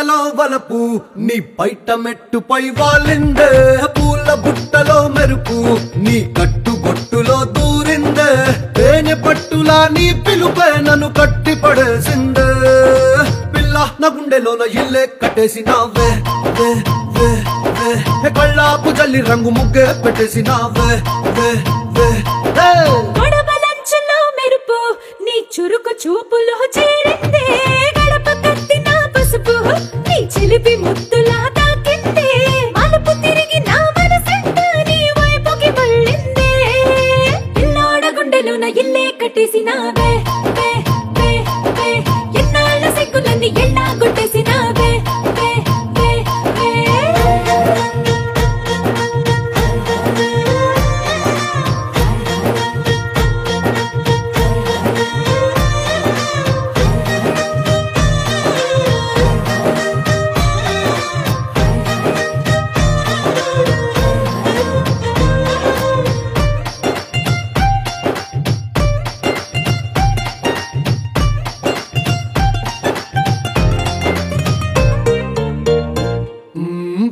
పిట్టలో వలపు నీ పైట మెట్టుపై వాలిందే పూల బుట్టలో మెరుపు నీ కట్టుబొట్టులో దూరిందే తేనె పట్టులా నీ పిలుపే నన్ను కట్టి పడేసిందే పిల్ల నా గుండెలోన ఇల్లే కట్టేసినావే వే వే వే కళ్ళాపు జల్లి రంగు ముగ్గే పెట్టేసినావే వే వే గొడవలంచులో మెరుపు నీ చురుకు చూపులో చేరిందే గడప కట్టిన పసుపు నీ చిలిపి ముద్దులా తాకిందే మలుపు తిరిగి నా మనసంట నీ వైపుకి మళ్ళిందే పిల్లోడ గుండెలోన ఇల్లే కట్టేసినావే వే వే వే ఎన్నాళ్ళ సిగ్గులన్నీ ఎళ్ళా కొట్టేసినావే వే వే వే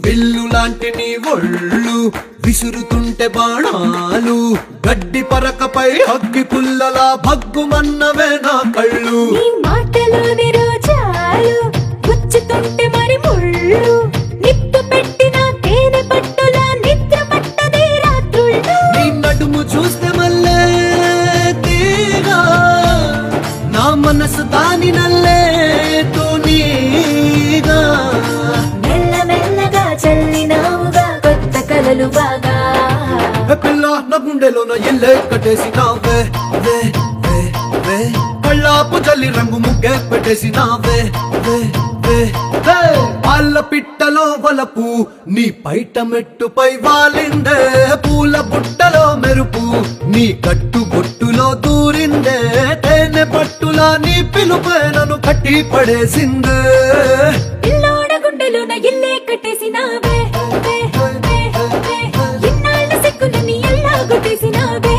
విల్లు లాంటి నీ ఒళ్ళు విసురుతుంటే బాణాలు గడ్డి పరకపై అగ్గి పుల్లలా భగ్గుమన్నవే నా కళ్ళు నీ మాటలోని రోజాలు గుచ్చుతుంటే మరి ముళ్ళు నిప్పు పెట్టిన తేనె పట్టులా నిద్ర పట్టదే రాత్రుళ్ళు నీ నడుము చూస్తే మల్లే తీగా నా మనసు దాని నల్లే తూనీగా మెల్ల మెల్లగా చల్లినావుగా కొత్త కలలు బాగా పిల్ల నా గుండెలోన ఇల్లే కట్టేసినావే వే వే వే కళ్ళాపు జల్లి రంగు ముగ్గే పెట్టేసినావే వే వే వే పాల పిట్టలో వలపు నీ పైట మెట్టుపై వాలిందే పూల బుట్టలో మెరుపు నీ కట్టు బొట్టులో దూరిందే తేనె పట్టులా నీ పిలుపే నన్ను కట్టి పడేసిందే పిల్లోడ గుండెలోన ఇల్లే కట్టేసినావే వే వే వే ఎన్నాళ్ళ సిగ్గులని ఎల్లా కొట్టేసినావే